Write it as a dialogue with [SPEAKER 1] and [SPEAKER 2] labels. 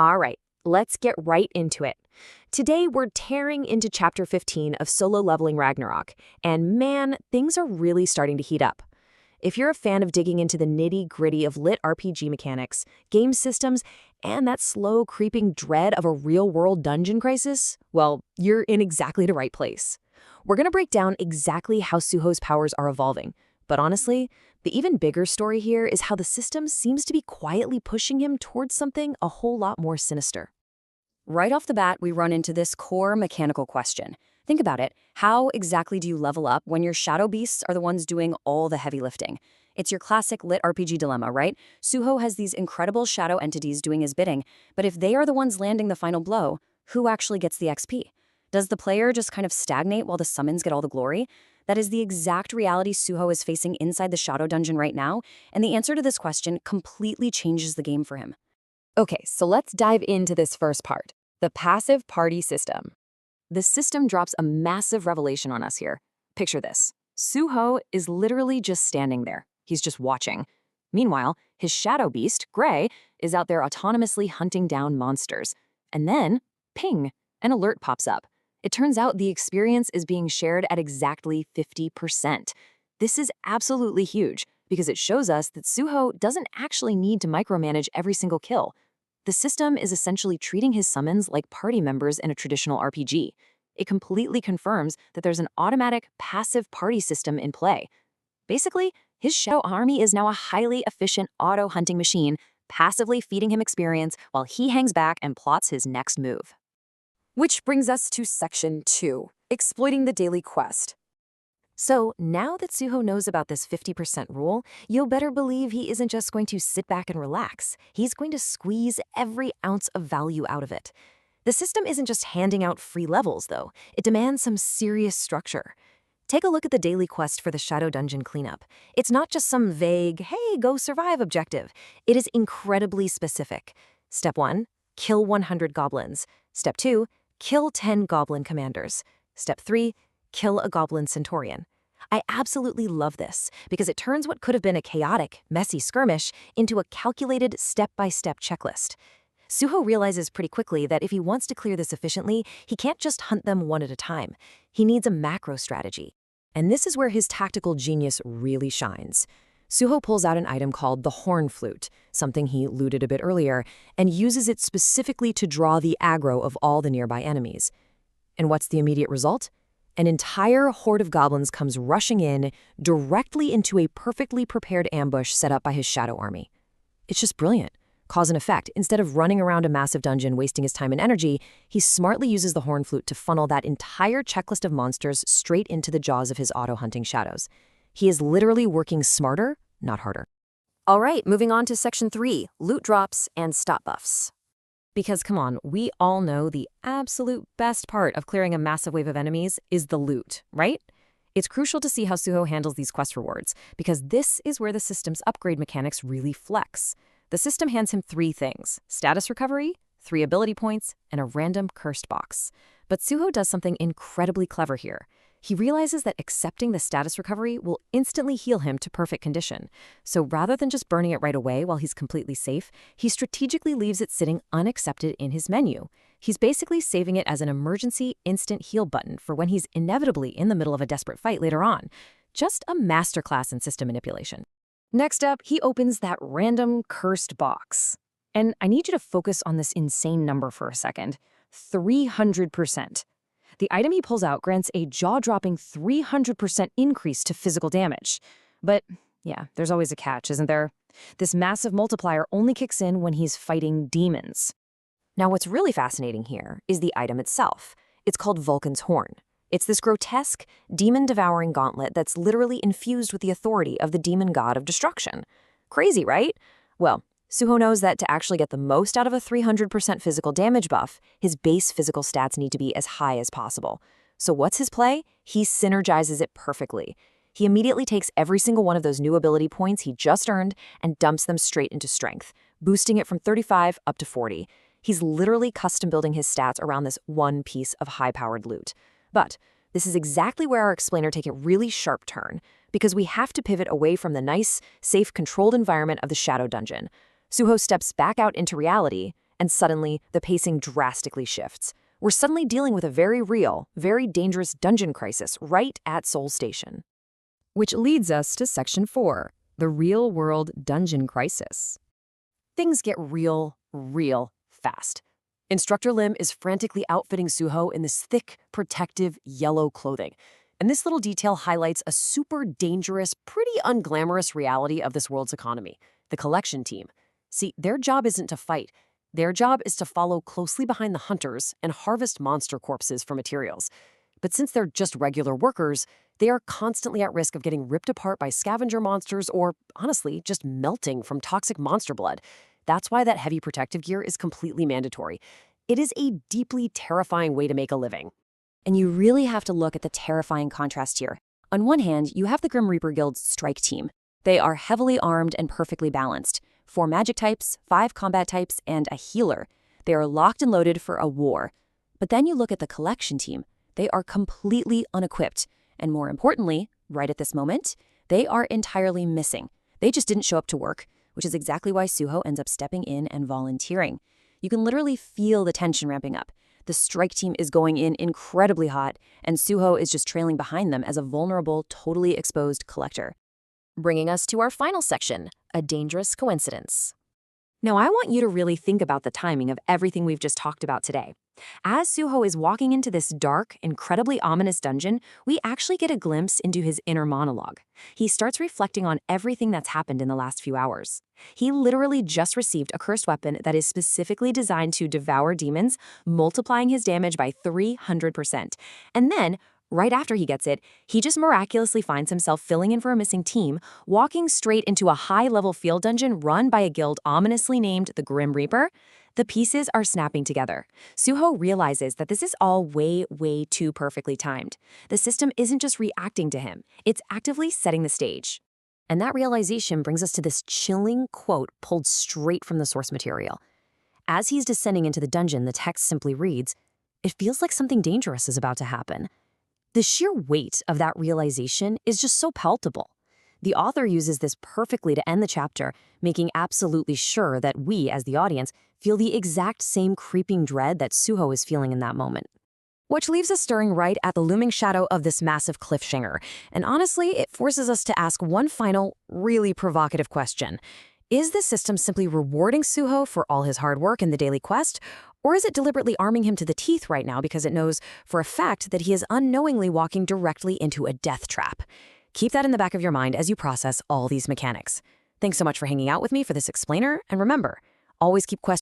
[SPEAKER 1] All right, let's get right into it. Today, we're tearing into Chapter 15 of Solo Leveling Ragnarok, and man, things are really starting to heat up. If you're a fan of digging into the nitty-gritty of lit RPG mechanics, game systems, and that slow, creeping dread of a real-world dungeon crisis, well, you're in exactly the right place. We're going to break down exactly how Suho's powers are evolving, but honestly, the even bigger story here is how the system seems to be quietly pushing him towards something a whole lot more sinister.
[SPEAKER 2] Right off the bat, we run into this core mechanical question. Think about it. How exactly do you level up when your shadow beasts are the ones doing all the heavy lifting? It's your classic lit RPG dilemma, right? Suho has these incredible shadow entities doing his bidding, but if they are the ones landing the final blow, who actually gets the XP? Does the player just kind of stagnate while the summons get all the glory? That is the exact reality Suho is facing inside the shadow dungeon right now, and the answer to this question completely changes the game for him.
[SPEAKER 1] Okay, so let's dive into this first part, the passive party system. The system drops a massive revelation on us here. Picture this. Suho is literally just standing there. He's just watching. Meanwhile, his shadow beast, Gray, is out there autonomously hunting down monsters. And then, ping, an alert pops up. It turns out the experience is being shared at exactly 50%. This is absolutely huge because it shows us that Suho doesn't actually need to micromanage every single kill. The system is essentially treating his summons like party members in a traditional RPG. It completely confirms that there's an automatic passive party system in play. Basically, his shadow army is now a highly efficient auto-hunting machine, passively feeding him experience while he hangs back and plots his next move. Which brings us to Section 2, exploiting the daily quest. So now that Suho knows about this 50% rule, you'll better believe he isn't just going to sit back and relax. He's going to squeeze every ounce of value out of it. The system isn't just handing out free levels, though. It demands some serious structure. Take a look at the daily quest for the Shadow Dungeon cleanup. It's not just some vague, hey, go survive objective. It is incredibly specific. Step 1, kill 100 goblins. Step 2, kill 10 goblin commanders. Step 3, kill a goblin centurion. I absolutely love this because it turns what could have been a chaotic, messy skirmish into a calculated step-by-step checklist. Suho realizes pretty quickly that if he wants to clear this efficiently, he can't just hunt them one at a time. He needs a macro strategy. And this is where his tactical genius really shines. Suho pulls out an item called the Horn Flute, something he looted a bit earlier, and uses it specifically to draw the aggro of all the nearby enemies. And what's the immediate result? An entire horde of goblins comes rushing in directly into a perfectly prepared ambush set up by his shadow army. It's just brilliant. Cause and effect. Instead of running around a massive dungeon wasting his time and energy, he smartly uses the Horn Flute to funnel that entire checklist of monsters straight into the jaws of his auto-hunting shadows. He is literally working smarter, not harder. All right, moving on to Section 3, loot drops and stop buffs. Because come on, we all know the absolute best part of clearing a massive wave of enemies is the loot, right? It's crucial to see how Suho handles these quest rewards, because this is where the system's upgrade mechanics really flex. The system hands him 3 things: status recovery, 3 ability points, and a random cursed box. But Suho does something incredibly clever here. He realizes that accepting the status recovery will instantly heal him to perfect condition. So rather than just burning it right away while he's completely safe, he strategically leaves it sitting unaccepted in his menu. He's basically saving it as an emergency instant heal button for when he's inevitably in the middle of a desperate fight later on. Just a masterclass in system manipulation. Next up, he opens that random cursed box. And I need you to focus on this insane number for a second. 300%. The item he pulls out grants a jaw-dropping 300% increase to physical damage. But yeah, there's always a catch, isn't there? This massive multiplier only kicks in when he's fighting demons. Now, what's really fascinating here is the item itself. It's called Vulcan's Horn. It's this grotesque, demon-devouring gauntlet that's literally infused with the authority of the demon god of destruction. Crazy, right? Well, Suho knows that to actually get the most out of a 300% physical damage buff, his base physical stats need to be as high as possible. So what's his play? He synergizes it perfectly. He immediately takes every single one of those new ability points he just earned and dumps them straight into strength, boosting it from 35 up to 40. He's literally custom building his stats around this one piece of high-powered loot. But this is exactly where our explainer take a really sharp turn, because we have to pivot away from the nice, safe, controlled environment of the Shadow Dungeon. Suho steps back out into reality and suddenly the pacing drastically shifts. We're suddenly dealing with a very real, very dangerous dungeon crisis right at Seoul Station. Which leads us to Section 4, the real-world dungeon crisis. Things get real fast. Instructor Lim is frantically outfitting Suho in this thick, protective yellow clothing. And this little detail highlights a super dangerous, pretty unglamorous reality of this world's economy, the collection team. See, their job isn't to fight. Their job is to follow closely behind the hunters and harvest monster corpses for materials. But since they're just regular workers, they are constantly at risk of getting ripped apart by scavenger monsters or, honestly, just melting from toxic monster blood. That's why that heavy protective gear is completely mandatory. It is a deeply terrifying way to make a living.
[SPEAKER 2] And you really have to look at the terrifying contrast here. On one hand, you have the Grim Reaper Guild's strike team. They are heavily armed and perfectly balanced. 4 magic types, 5 combat types, and a healer. They are locked and loaded for a war. But then you look at the collection team. They are completely unequipped. And more importantly, right at this moment, they are entirely missing. They just didn't show up to work, which is exactly why Suho ends up stepping in and volunteering. You can literally feel the tension ramping up. The strike team is going in incredibly hot, and Suho is just trailing behind them as a vulnerable, totally exposed collector.
[SPEAKER 1] Bringing us to our final section, a dangerous coincidence. Now, I want you to really think about the timing of everything we've just talked about today. As Suho is walking into this dark, incredibly ominous dungeon, we actually get a glimpse into his inner monologue. He starts reflecting on everything that's happened in the last few hours. He literally just received a cursed weapon that is specifically designed to devour demons, multiplying his damage by 300%. And then, right after he gets it, he just miraculously finds himself filling in for a missing team, walking straight into a high-level field dungeon run by a guild ominously named the Grim Reaper. The pieces are snapping together. Suho realizes that this is all way too perfectly timed. The system isn't just reacting to him, it's actively setting the stage. And that realization brings us to this chilling quote pulled straight from the source material. As he's descending into the dungeon, the text simply reads, "It feels like something dangerous is about to happen." The sheer weight of that realization is just so palpable. The author uses this perfectly to end the chapter, making absolutely sure that we, as the audience, feel the exact same creeping dread that Suho is feeling in that moment. Which leaves us staring right at the looming shadow of this massive cliffhanger. And honestly, it forces us to ask one final, really provocative question. Is the system simply rewarding Suho for all his hard work in the daily quest? Or is it deliberately arming him to the teeth right now because it knows for a fact that he is unknowingly walking directly into a death trap? Keep that in the back of your mind as you process all these mechanics. Thanks so much for hanging out with me for this explainer, and remember, always keep questioning